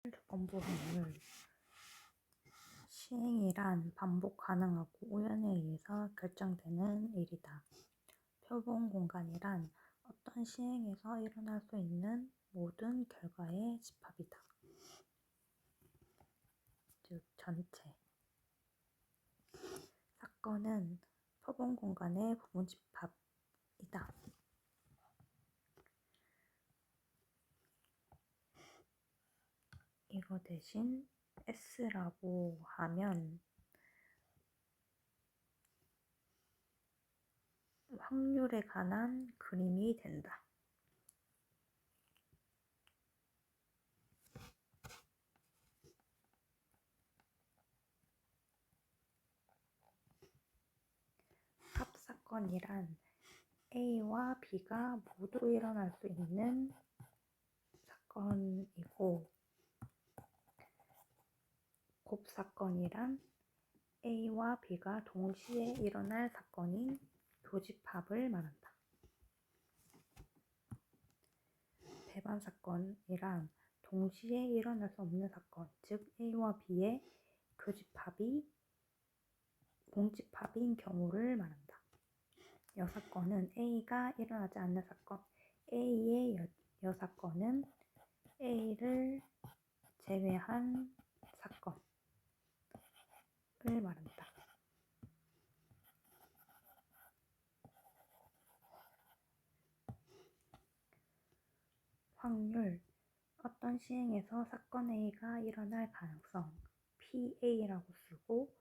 조건부 확률. 시행이란 반복 가능하고 우연에 의해서 결정되는 일이다. 표본 공간이란 어떤 시행에서 일어날 수 있는 모든 결과의 집합이다. 즉 전체. 사건은 표본 공간의 부분 집합이다. 이거 대신 S라고 하면 확률에 관한 그림이 된다. 합사건이란 A와 B가 모두 일어날 수 있는 사건이고, 곱사건이란 A와 B가 동시에 일어날 사건인 교집합을 말한다. 배반사건이란 동시에 일어날 수 없는 사건, 즉 A와 B의 교집합이 공집합인 경우를 말한다. 여사건은 A가 일어나지 않는 사건, A의 여사건은 A를 제외한 사건을 말한다. 확률. 어떤 시행에서 사건 A가 일어날 가능성 PA라고 쓰고,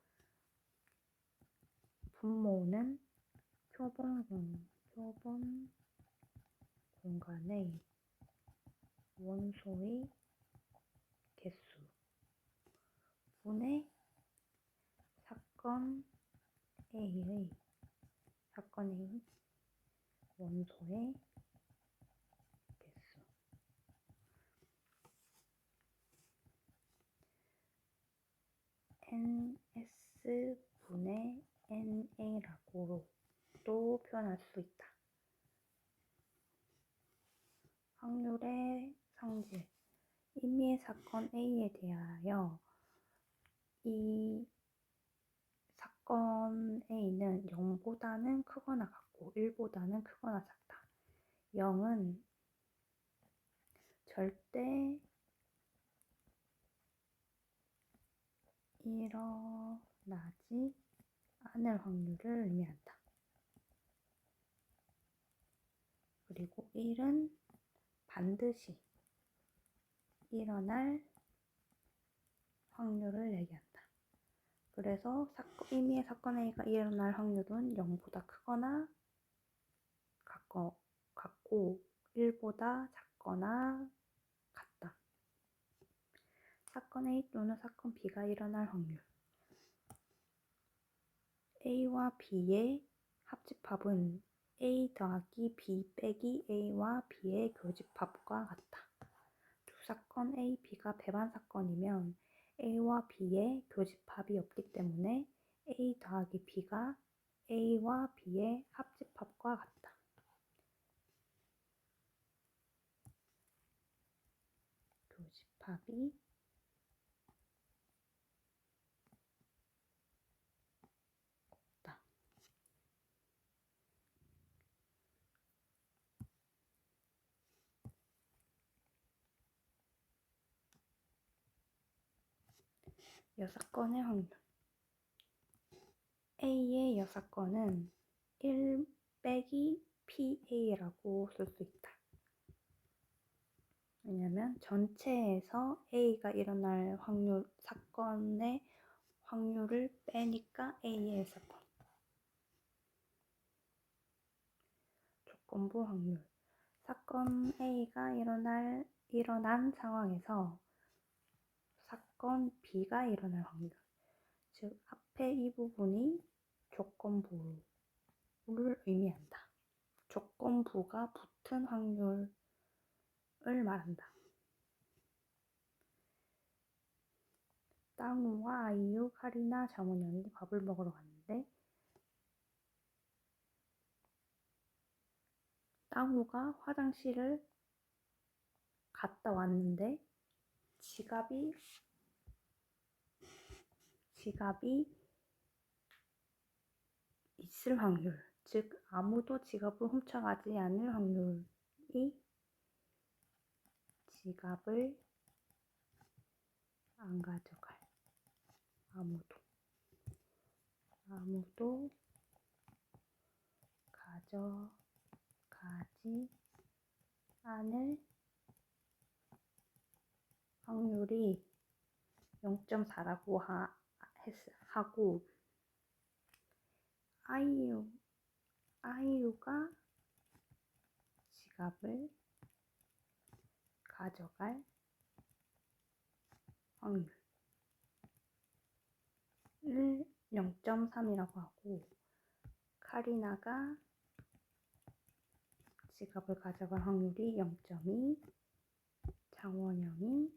분모는 표본 공간의 원소의 개수 분의 사건 A 원소의 개수. NS분의 NA라고도 표현할 수 있다. 확률의 성질. 임의의 사건 A에 대하여 이 사건 A는 0보다는 크거나 같고 1보다는 크거나 작다. 0은 절대 일어나지 않을 확률을 의미한다. 그리고 1은 반드시 일어날 확률을 얘기한다. 그래서 임의의 사건 A가 일어날 확률은 0보다 크거나 같고 1보다 작거나 같다. 사건 A 또는 사건 B가 일어날 확률. A와 B의 합집합은 A 더하기 B 빼기 A와 B의 교집합과 같다. 두 사건 A, B가 배반 사건이면 A와 B의 교집합이 없기 때문에 A 더하기 B가 A와 B의 합집합과 같다. 교집합이 없다. 여사건의 확률. A의 여사건은 1 빼기 PA라고 쓸 수 있다. 왜냐면 전체에서 A가 일어날 확률, 사건의 확률을 빼니까 A의 사건. 조건부 확률. 사건 A가 일어난 상황에서 사건 B가 일어날 확률. 즉, 앞에 이 부분이 조건부를 의미한다. 조건부가 붙은 확률을 말한다. 땅우와 아이유, 카리나, 장원영이 밥을 먹으러 갔는데 땅우가 화장실을 갔다 왔는데 지갑이 있을 확률, 즉 아무도 지갑을 훔쳐가지 않을 확률이 지갑을 안 가져갈, 아무도 가져가지 않을 확률이 0.4라고 하고, 아이유가 지갑을 가져갈 확률을 0.3이라고 하고, 카리나가 지갑을 가져갈 확률이 0.2, 장원영이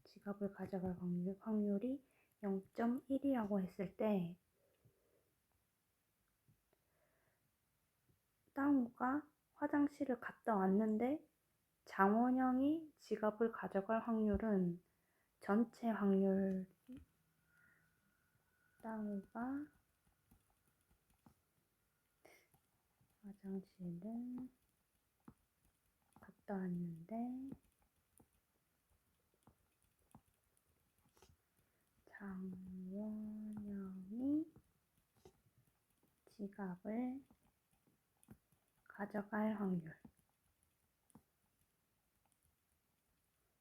지갑을 가져갈 확률이 0.1이라고 했을 때, 땅우가 화장실을 갔다 왔는데 장원영이 지갑을 가져갈 확률은 전체 확률, 땅우가 화장실을 갔다 왔는데 장원영이 지갑을 가져갈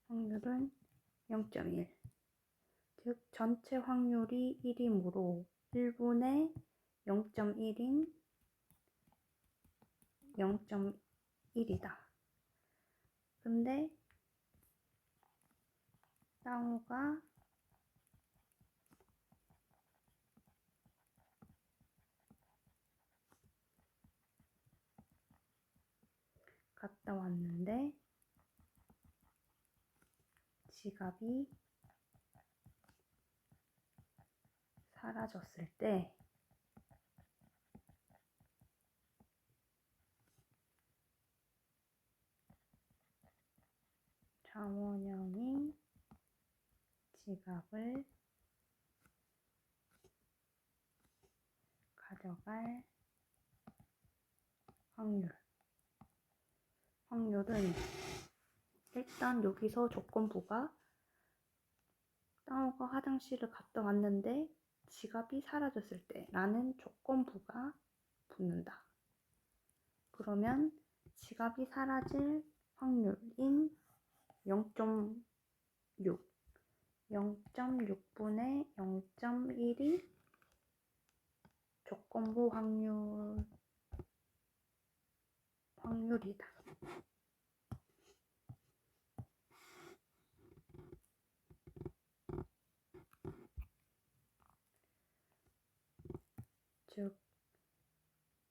확률은 0.1. 즉 전체 확률이 1이므로 1분의 0.1인 0.1이다. 근데 땅우가 갔다 왔는데 지갑이 사라졌을 때 장원영이 지갑을 가져갈 확률은 일단 여기서 조건부가 땅우가 화장실을 갔다 왔는데 지갑이 사라졌을 때 라는 조건부가 붙는다. 그러면 지갑이 사라질 확률인 0.6, 0.6분의 0.1이 조건부 확률이다. 즉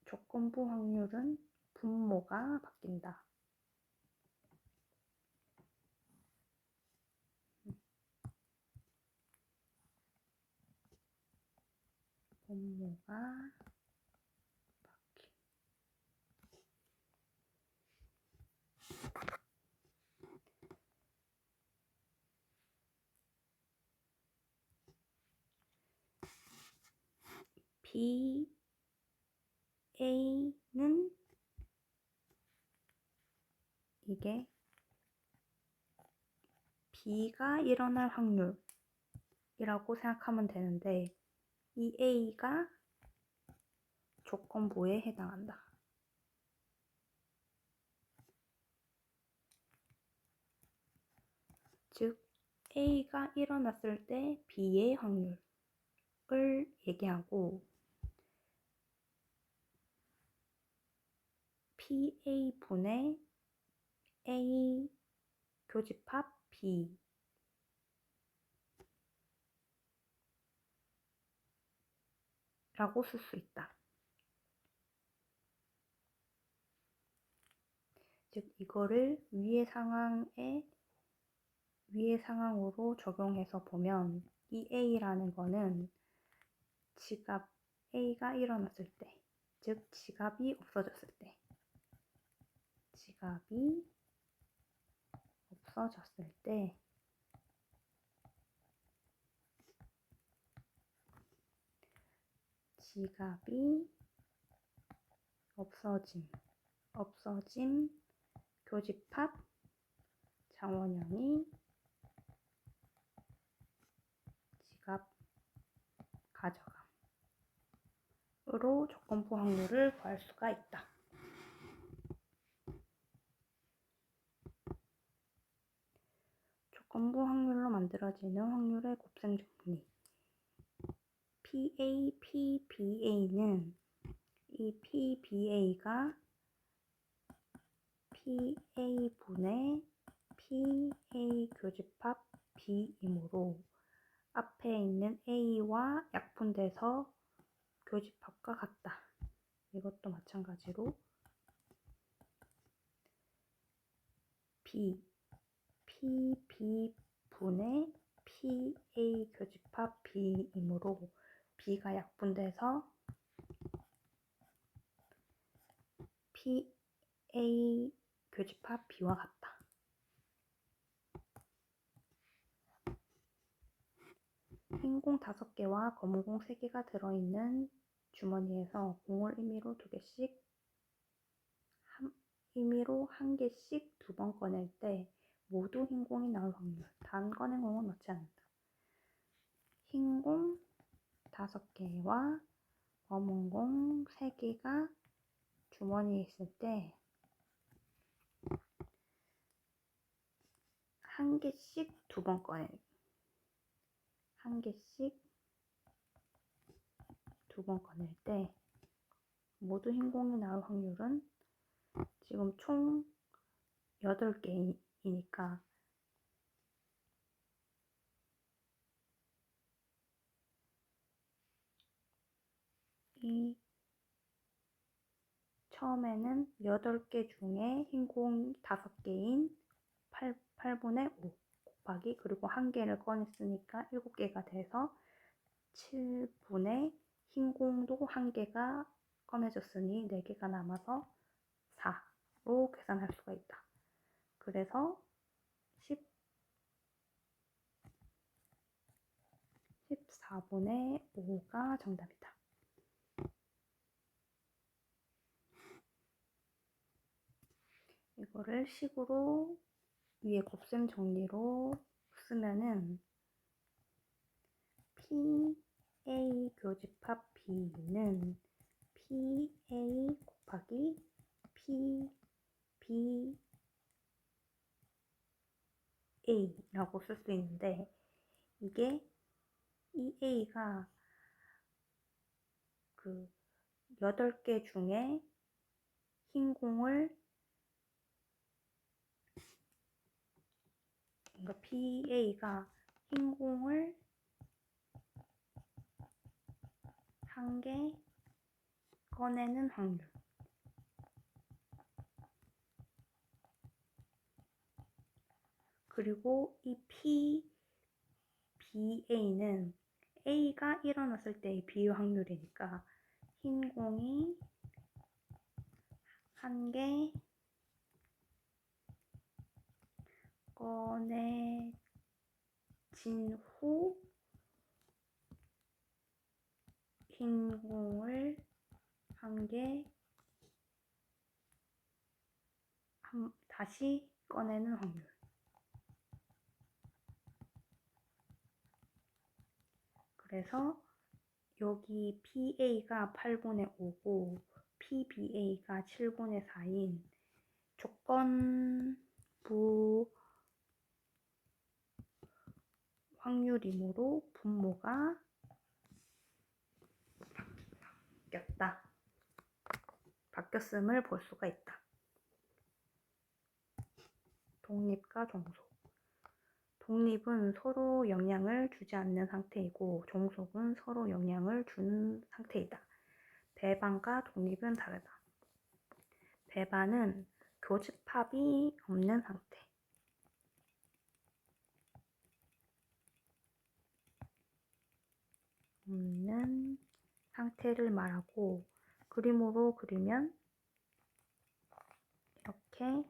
조건부 확률은 분모가 바뀐다. 분모가 바뀐. BA는 이게 B가 일어날 확률이라고 생각하면 되는데 이 A가 조건부에 해당한다. 즉 A가 일어났을 때 B의 확률을 얘기하고 PA분의 A 교집합 B 라고 쓸 수 있다. 즉 이거를 위의 상황으로 적용해서 보면 이 A라는 거는 지갑 A가 일어났을 때, 즉 지갑이 없어졌을 때, 지갑이 없어졌을 때 지갑이 없어짐, 교집합, 장원영이 지갑 가져감으로 조건부 확률을 구할 수가 있다. 조건부 확률로 만들어지는 확률의 곱셈 정리. PA, PBA는 이 PBA가 PA분의 PA 교집합 B이므로 앞에 있는 A와 약분돼서 교집합과 같다. 이것도 마찬가지로 PB분의 PA 교집합 B이므로 B가 약분돼서 PA 교집합 B와 같다. 흰공 5개와 검은공 3개가 들어있는 주머니에서 공을 임의로 2개씩, 임의로 1개씩 2번 꺼낼 때 모두 흰공이 나올 확률. 단 꺼낸 공은 넣지 않는다. 흰공 5개와 검은공 3개가 주머니에 있을 때 1개씩 2번 꺼내기. 1개씩 2번 꺼낼 때 모두 흰공이 나올 확률은 지금 총 8개이니까 이 처음에는 8개 중에 흰공 5개인 8분의 5 곱하기 그리고 1개를 꺼냈으니까 7개가 돼서 7분의 흰공도 1개가 꺼내졌으니 4개가 남아서 4로 계산할 수가 있다. 그래서 14분의 5가 정답이다. 이거를 식으로 위에 곱셈 정리로 쓰면은 PA 교집합 B는 PA 곱하기 PBA라고 쓸 수 있는데 이게 이 A가 그 8개 중에 흰 공을 그러니까 PA가 흰 공을 1개 꺼내는 확률. 그리고 이 PBA는 A가 일어났을 때의 비율 확률이니까 흰 공이 1개 꺼내진 후 흰 공을 1개 다시 꺼내는 확률. 그래서 여기 PA가 8분의 5고 PBA가 7분의 4인 조건부 확률이므로 분모가 바뀌었음을 볼 수가 있다. 독립과 종속. 독립은 서로 영향을 주지 않는 상태이고 종속은 서로 영향을 주는 상태이다. 배반과 독립은 다르다. 배반은 교집합이 없는 상태. 없는 상태를 말하고 그림으로 그리면 이렇게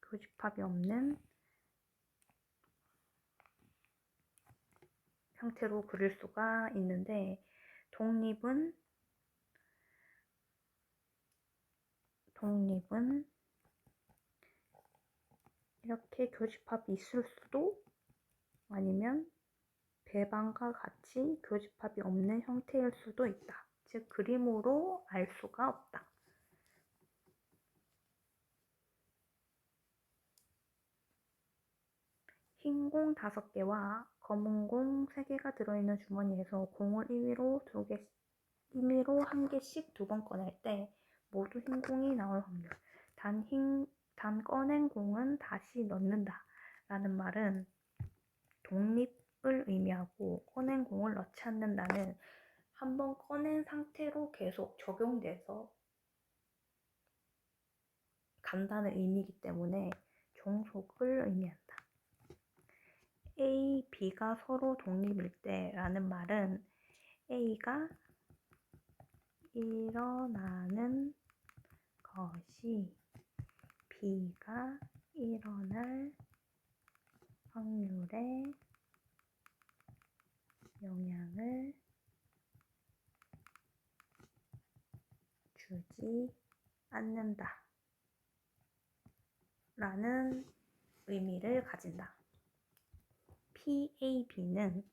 교집합이 없는 상태로 그릴 수가 있는데 독립은 이렇게 교집합이 있을 수도 아니면 배반과 같이 교집합이 없는 형태일 수도 있다. 즉 그림으로 알 수가 없다. 흰 공 5개와 검은 공 3개가 들어있는 주머니에서 공을 임의로 1개씩 2번 꺼낼 때 모두 흰 공이 나올 확률. 단 꺼낸 공은 다시 넣는다 라는 말은 독립을 의미하고 꺼낸 공을 넣지 않는다는 한번 꺼낸 상태로 계속 적용돼서 간다는 의미이기 때문에 종속을 의미한다. A, B가 서로 독립일 때 라는 말은 A가 일어나는 것이 B가 일어날 확률에 영향을 주지 않는다 라는 의미를 가진다. PAB는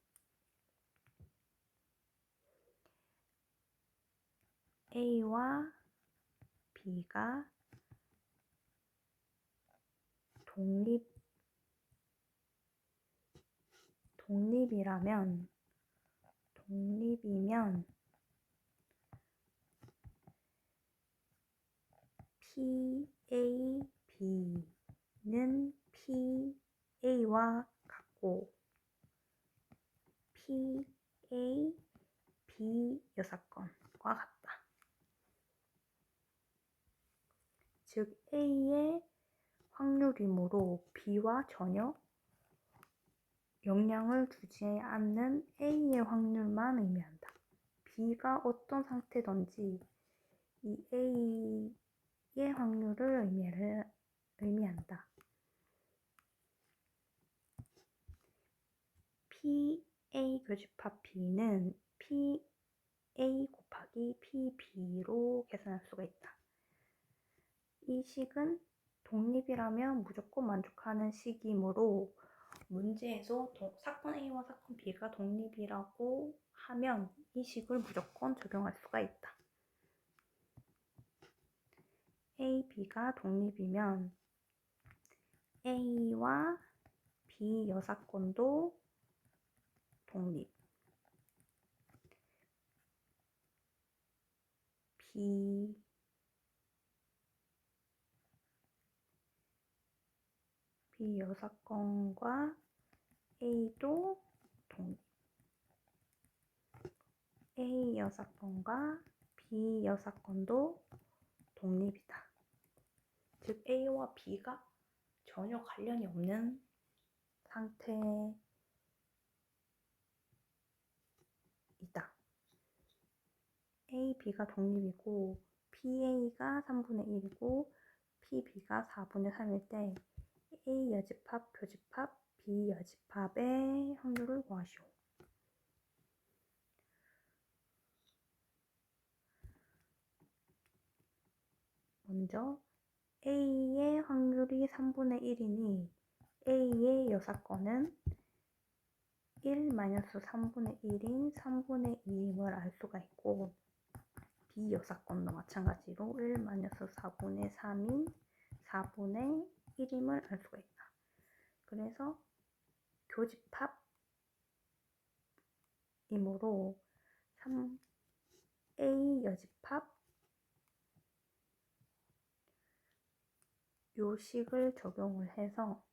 A와 B가 독립이면 PAB는 PA와 같고 PA, B 여사건과 같다. 즉 A의 확률이므로 B와 전혀 영향을 주지 않는 A의 확률만 의미한다. B가 어떤 상태든지 이 A의 확률을 의미한다. PA 교집합 B는 PA 곱하기 PB로 계산할 수가 있다. 이 식은 독립이라면 무조건 만족하는 식이므로 문제에서 사건 A와 사건 B가 독립이라고 하면 이 식을 무조건 적용할 수가 있다. A, B가 독립이면 A와 B 여사건도 독립, B 여사건과 A도 독립, A 여사건과 B 여사건도 독립이다. 즉 A와 B가 전혀 관련이 없는 상태이다. A, B가 독립이고 PA가 3분의 1이고 PB가 4분의 3일 때 A 여집합, 교집합, B 여집합의 확률을 구하시오. 먼저 A의 확률이 3분의 1이니 A의 여사건은 1-3분의 1인 3분의 2임을 알 수가 있고 B 여사건도 마찬가지로 1-4분의 3인 4분의 1임을 알 수가 있다. 그래서 교집합이므로 3A 여집합 요식을 적용을 해서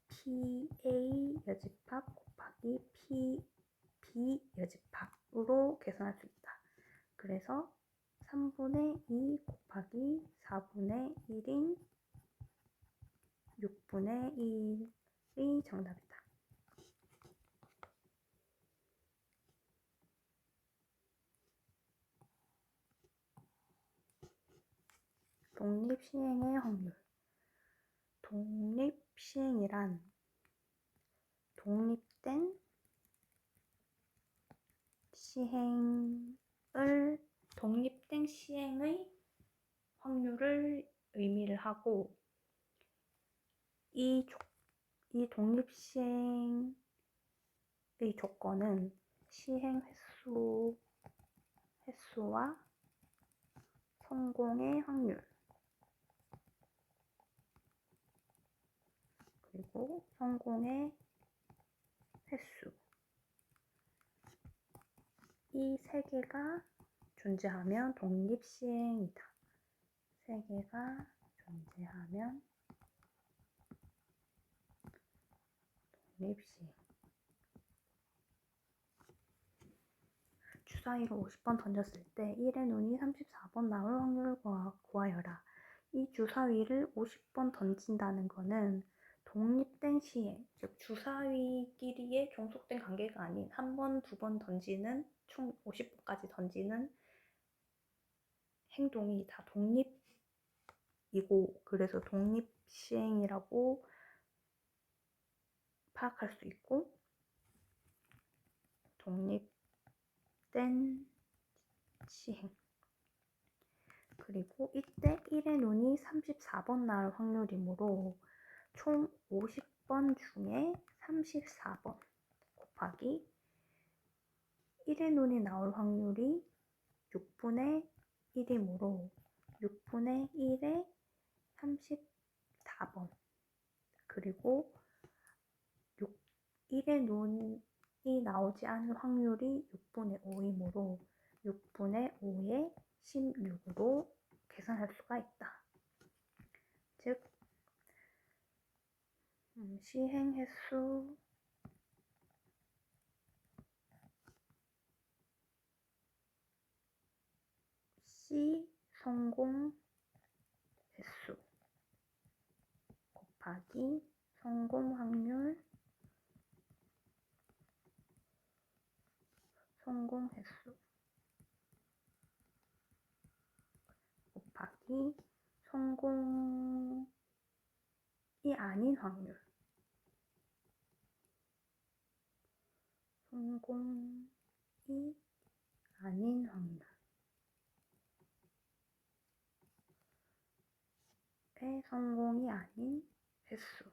PA 여집합 곱하기 PB 여집합으로 계산할 수 있다. 그래서 3분의 2 곱하기 4분의 1인 6분의 1이 정답이다. 독립 시행의 확률. 독립 독립시행이란 독립된 시행의 확률을 의미를 하고, 이 독립시행의 조건은 시행 횟수와 성공의 확률, 그리고 성공의 횟수, 이 세 개가 존재하면 독립시행이다. 세 개가 존재하면 독립시행. 주사위를 50번 던졌을 때 1의 눈이 34번 나올 확률을 구하여라. 이 주사위를 50번 던진다는 것은 독립된 시행, 즉 주사위끼리의 종속된 관계가 아닌 한 번, 두 번 던지는, 총 50번까지 던지는 행동이 다 독립이고, 그래서 독립시행이라고 파악할 수 있고, 독립된 시행. 그리고 이때 1의 눈이 34번 나올 확률이므로 총 50번 중에 34번 곱하기 1의 눈이 나올 확률이 6분의 1이므로 6분의 1에 34번, 그리고 1의 눈이 나오지 않을 확률이 6분의 5이므로 6분의 5에 16으로 계산할 수가 있다. 즉 시행 횟수 C 성공 횟수 곱하기 성공 확률 성공 횟수 곱하기 성공이 아닌 확률, 성공이 아닌 확률의 성공이 아닌 횟수.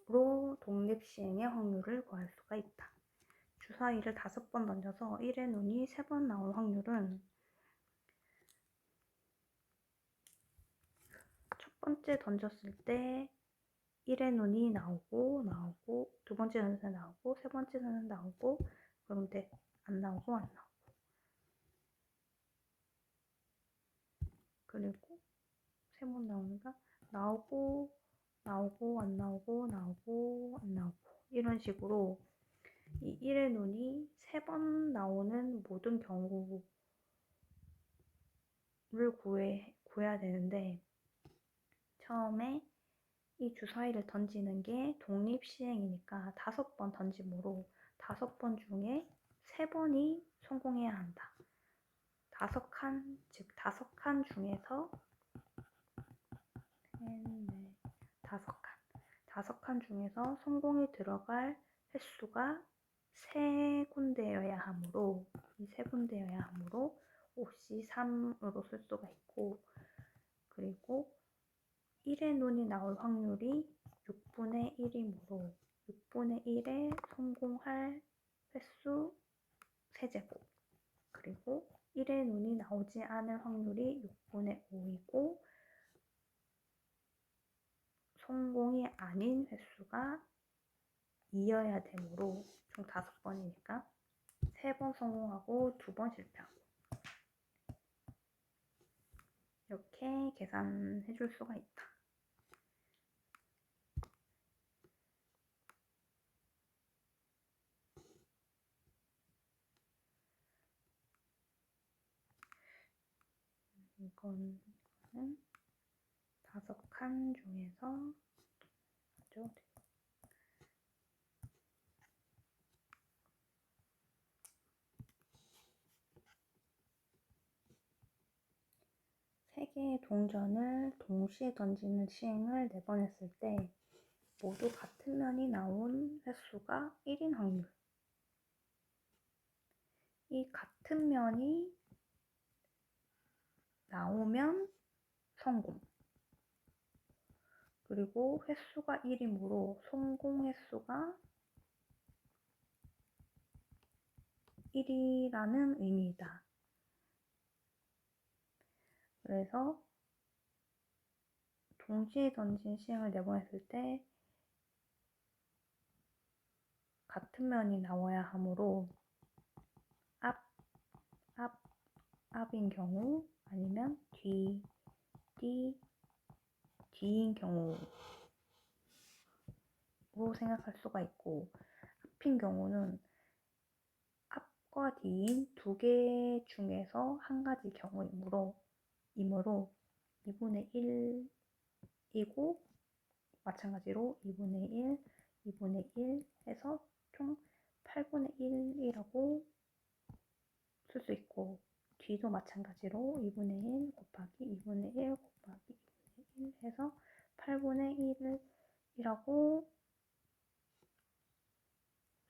로 독립시행의 확률을 구할 수가 있다. 주사위를 5번 던져서 1의 눈이 3번 나올 확률은 첫 번째 던졌을 때 1의 눈이 나오고 두 번째 던졌을 때 나오고 세 번째 던졌을 때 나오고, 그런데 안 나오고 그리고 세 번 나오니까 나오고 안 나오고 이런 식으로 이 1의 눈이 3번 나오는 모든 경우를 구해야 되는데, 처음에 이 주사위를 던지는 게 독립시행이니까 5번 던짐으로 5번 중에 3번이 성공해야 한다. 5칸, 즉 5칸 중에서 5칸 중에서 성공이 들어갈 횟수가 3군데여야 하므로, 이 3군데여야 하므로 5C3으로 쓸 수가 있고, 그리고 1의 눈이 나올 확률이 6분의 1이므로 6분의 1에 성공할 횟수 세제곱, 그리고 1의 눈이 나오지 않을 확률이 6분의 5이고 성공이 아닌 횟수가 2여야 되므로 총 5번이니까 3번 성공하고 2번 실패하고, 이렇게 계산해 줄 수가 있다. 이거는 5칸 중에서 하셔도 돼요. 세 개의 동전을 동시에 던지는 시행을 4번 했을 때 모두 같은 면이 나온 횟수가 1인 확률. 이 같은 면이 나오면 성공. 그리고 횟수가 1이므로 성공 횟수가 1이라는 의미이다. 그래서 동시에 던진 시행을 4번 했을 때 같은 면이 나와야 하므로 앞, 앞, 앞인 경우 아니면 뒤, 뒤인 경우로 생각할 수가 있고, 앞인 경우는 앞과 뒤인 2개 중에서 한 가지 경우이므로 2분의 1이고 마찬가지로 2분의 1, 2분의 1 해서 총 8분의 1이라고 쓸 수 있고, 뒤도 마찬가지로 2분의 1 곱하기 2분의 1 곱하기 2분의 1 해서 8분의 1이라고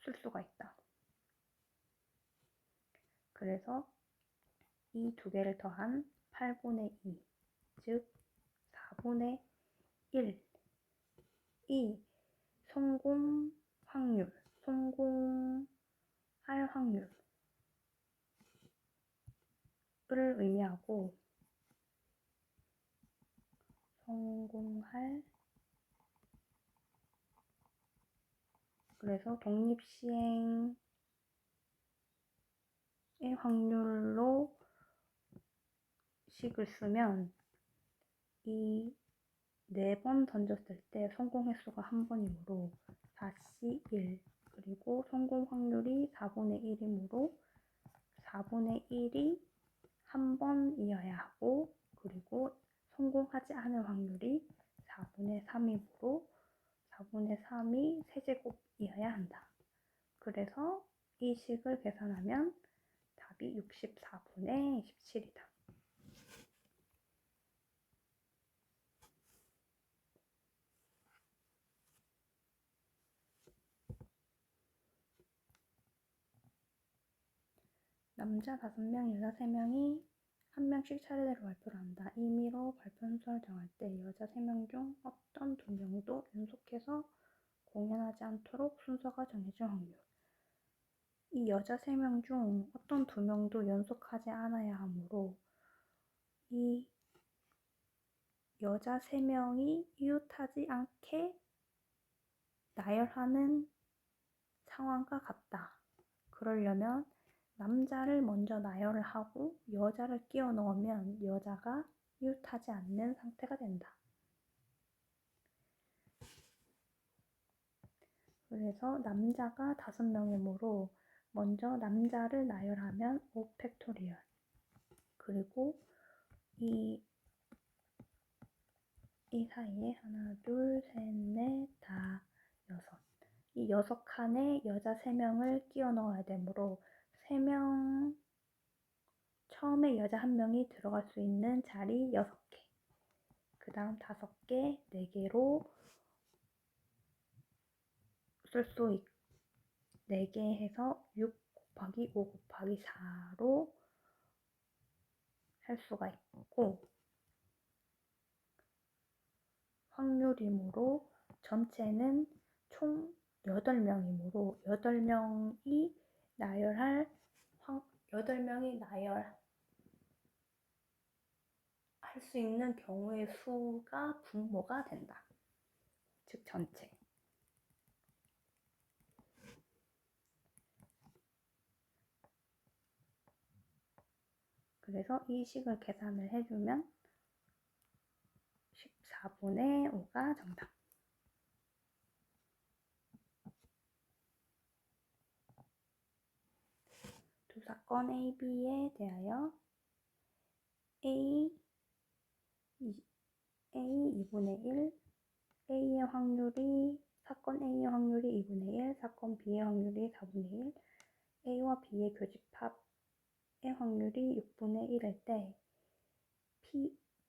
쓸 수가 있다. 그래서 이 2개를 더한 8분의 2, 즉 4분의 1이 성공 확률, 성공할 확률을 의미하고, 성공할, 그래서 독립시행의 확률로 식을 쓰면 이 4번 던졌을 때 성공 횟수가 1번이므로 4C 1, 그리고 성공 확률이 4분의 1이므로 4분의 1이 1번이어야 하고, 그리고 성공하지 않을 확률이 4분의 3이므로 4분의 3이 세제곱이어야 한다. 그래서 이 식을 계산하면 답이 64분의 17이다. 남자 5명, 여자 3명이 한 명씩 차례대로 발표를 한다. 임의로 발표 순서를 정할 때 여자 3명 중 어떤 2명도 연속해서 공연하지 않도록 순서가 정해질 확률. 이 여자 3명 중 어떤 2명도 연속하지 않아야 하므로 이 여자 3명이 이웃하지 않게 나열하는 상황과 같다. 그러려면 남자를 먼저 나열을 하고 여자를 끼워 넣으면 여자가 이웃하지 않는 상태가 된다. 그래서 남자가 5명이므로 먼저 남자를 나열하면 5팩토리얼, 그리고 이 사이에 하나, 둘, 셋, 넷, 다, 6. 이 6칸에 여자 3명을 끼워 넣어야 되므로 3명, 처음에 여자 1명이 들어갈 수 있는 자리 6개, 그 다음 5개, 4개로 쓸 수 있고, 4개 해서 6 곱하기 5 곱하기 4로 할 수가 있고, 확률이므로 전체는 총 8명이므로 8명이 나열할 8명이 나열할 수 있는 경우의 수가 분모가 된다. 즉 전체. 그래서 이 식을 계산을 해주면 14분의 5가 정답. 두 사건 A, B에 대하여 A 2분의 1, 사건 A의 확률이 2분의 1, 사건 B의 확률이 4분의 1, A와 B의 교집합의 확률이 6분의 1일 때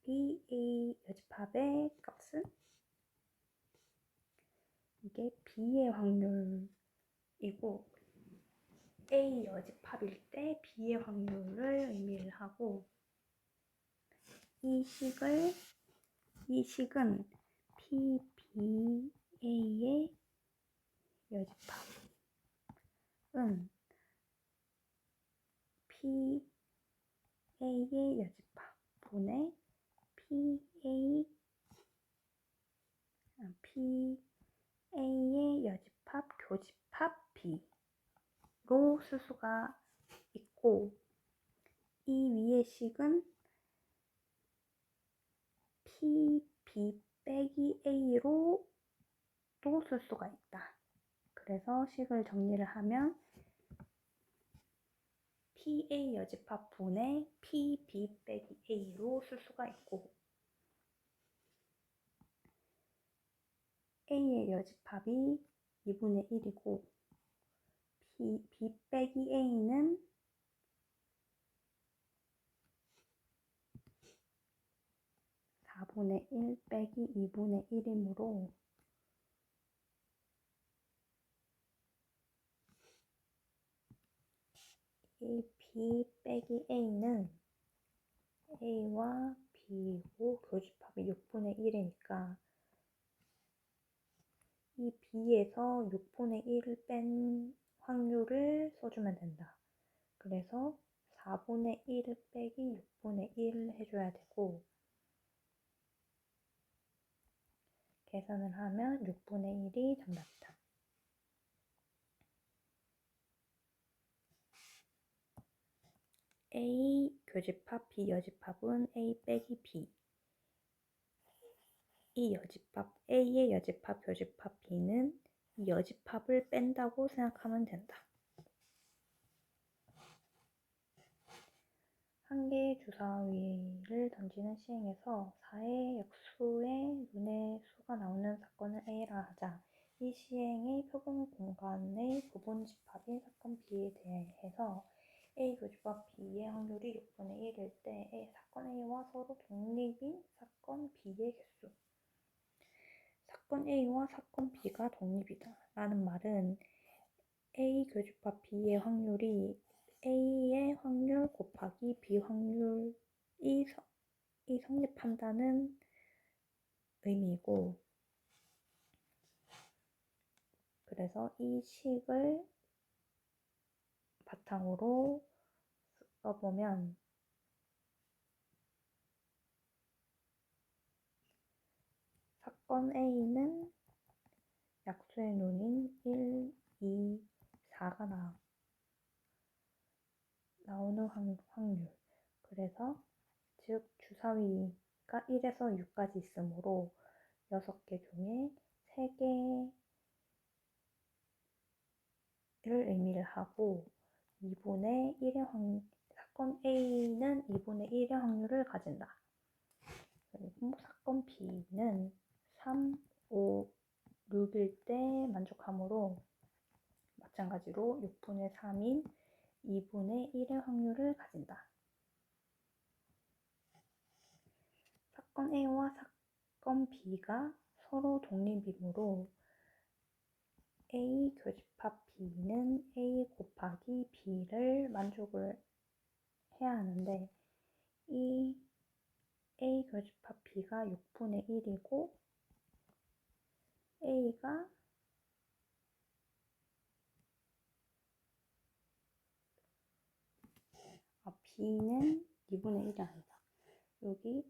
BA 여집합의 값은 이게 B의 확률이고 A 여집합일 때 B의 확률을 의미를 하고 이 식은 PBA의 여집합은 PA의 여집합 분의 PA의 여집합 교집합 B로 쓸 수가 있고 이 위의 식은 PB 빼기 A로 또 쓸 수가 있다. 그래서 식을 정리를 하면 PA 여집합 분의 PB 빼기 A로 쓸 수가 있고 A의 여집합이 2분의 1이고 B 빼기 A는 4분의 1 빼기 2분의 1이므로 B 빼기 A는 A와 B고 교집합이 6분의 1이니까 이 B에서 6분의 1을 뺀 확률을 써주면 된다. 그래서 4분의 1 빼기 6분의 1 해줘야 되고 계산을 하면 6분의 1이 정답이다. A 교집합 B 여집합은 A 빼기 B 이 여집합 A의 여집합 교집합 B는 이 여집합을 뺀다고 생각하면 된다. 한 개의 주사위를 던지는 시행에서 4의 역수의 룬의 수가 나오는 사건을 A라 하자. 이 시행의 표본 공간의 부분 집합인 사건 B에 대해서 A 교집합 B의 확률이 6분의 1일 때 사건 A와 서로 독립인 사건 B의 개수. 사건 A와 사건 B가 독립이다 라는 말은 A 교집합 B의 확률이 A의 확률 곱하기 B 확률이 성립한다는 의미이고 그래서 이 식을 바탕으로 써보면 사건 A는 약수의 룬인 1, 2, 4가 나오는 확률 그래서 즉 주사위가 1에서 6까지 있으므로 6개 중에 3개를 의미를 하고 2분의 1의 사건 A는 2분의 1의 확률을 가진다. 그리고 사건 B는 3, 5, 6일 때 만족하므로 마찬가지로 6분의 3인 2분의 1의 확률을 가진다. 사건 A와 사건 B가 서로 독립이므로 A 교집합 B는 A 곱하기 B를 만족을 해야 하는데 이 A 교집합 B가 6분의 1이고 A가 B는 2분의 1이 아니다. 여기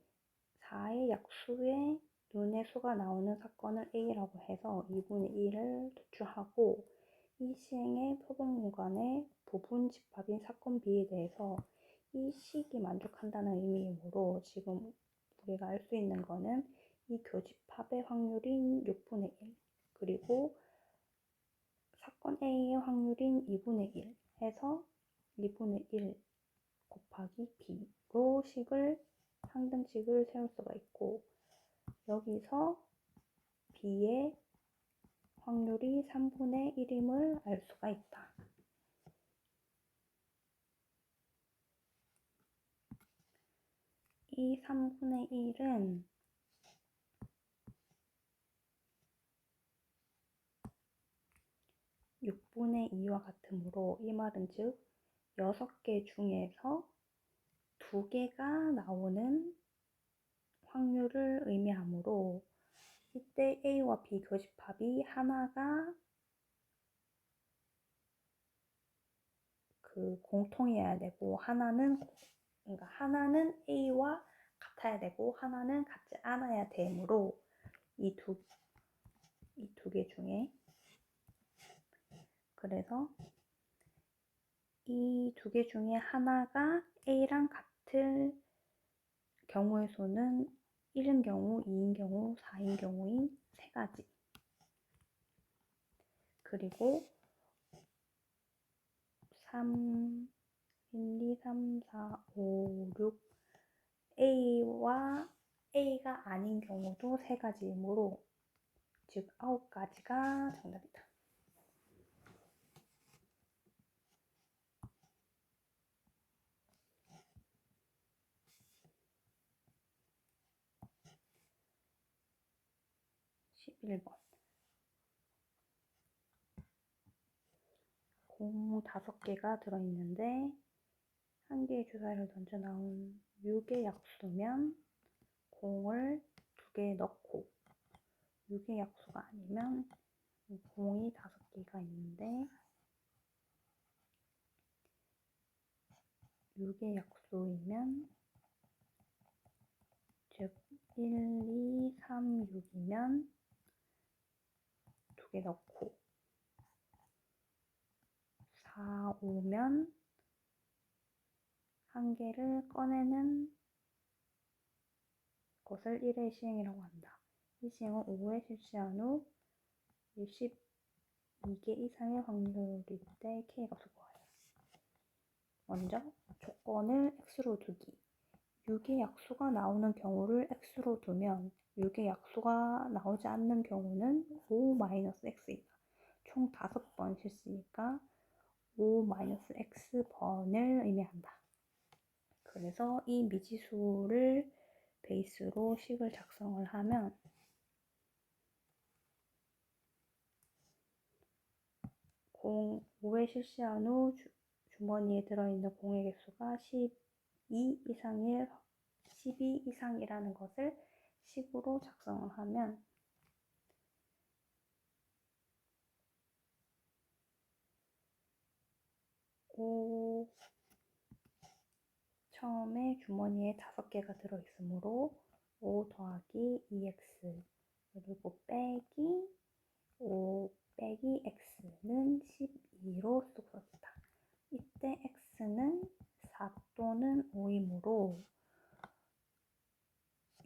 4의 약수의 룬의 수가 나오는 사건을 A라고 해서 2분의 1을 도출하고 이 시행의 표본 공간의 부분 집합인 사건 B에 대해서 이 식이 만족한다는 의미이므로 지금 우리가 알 수 있는 거는 이 교집합의 확률인 6분의 1 그리고 사건 A의 확률인 2분의 1 해서 2분의 1 곱하기 B로 상등식을 세울 수가 있고 여기서 B의 확률이 3분의 1임을 알 수가 있다. 이 3분의 1은 6분의 2와 같으므로 이 말은 즉 6개 중에서 2개가 나오는 확률을 의미하므로 이때 A와 B 교집합이 하나가 공통이어야 되고 그러니까 하나는 A와 같아야 되고 하나는 같지 않아야 되므로 이 두 개 중에 그래서 이 두 개 중에 하나가 A랑 같을 경우의 수는 1인 경우, 2인 경우, 4인 경우인 3가지. 그리고 3, 1, 2, 3, 4, 5, 6 A와 A가 아닌 경우도 3가지이므로 즉 9가지가 정답이다. 공 5개가 들어있는데 한 개의 주사위를 던져 나온 6의 약수면 공을 2개 넣고 6의 약수가 아니면 공이 5개가 있는데 6의 약수이면 즉 1, 2, 3, 6이면 2개 넣고 4, 5면 한 개를 꺼내는 것을 1의 시행이라고 한다. 이 시행은 5회 실시한 후 12개 이상의 확률일 때 K가 수거해요. 먼저 조건을 X로 두기. 6의 약수가 나오는 경우를 X로 두면 6의 약수가 나오지 않는 경우는 5-X이다. 총 5번 실수니까 5-X번을 의미한다. 그래서 이 미지수를 베이스로 식을 작성을 하면 5회 실시한 후 주머니에 들어있는 공의 개수가 12 이상이라는 것을 식으로 작성을 하면 처음에 주머니에 5개가 들어있으므로 5 더하기 2x 그리고 빼기 5 빼기 x는 12로 쑥서기다. 이때 x는 4 또는 5이므로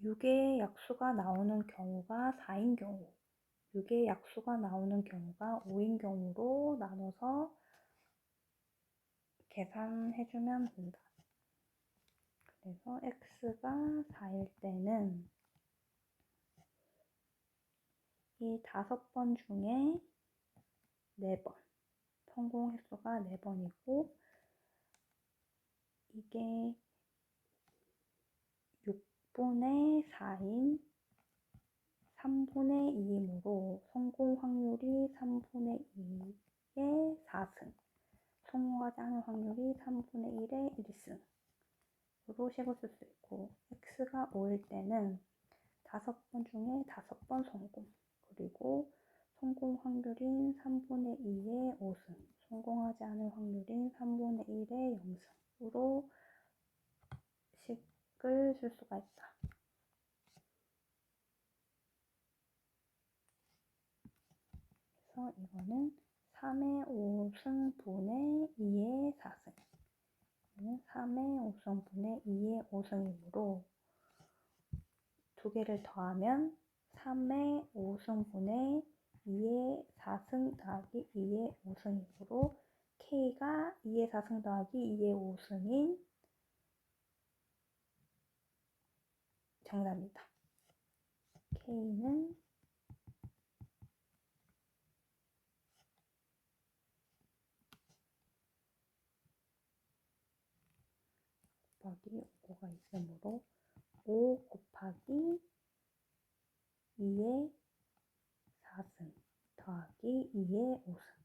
6의 약수가 나오는 경우가 4인 경우 6의 약수가 나오는 경우가 5인 경우로 나눠서 계산해주면 된다. 그래서 x가 4일 때는 이 5번 중에 4번 성공 횟수가 4번이고 이게 6분의 4인 3분의 2이므로 성공 확률이 3분의 2의 4승 성공하지 않을 확률이 3분의 1의 1승으로 식을 쓸 수 있고 x가 5일 때는 5번 중에 5번 성공 그리고 성공 확률인 3분의 2의 5승 성공하지 않을 확률인 3분의 1의 0승으로 식을 쓸 수가 있다. 그래서 이거는 3의 5승분의 2의 4승 3의 5승분의 2의 5승이므로 2개를 더하면 3의 5승분의 2의 4승 더하기 2의 5승이므로 K가 2의 4승 더하기 2의 5승인 정답입니다. K는 더하기 5가 있으므로 5 곱하기 2의 4승 더하기 2의 5승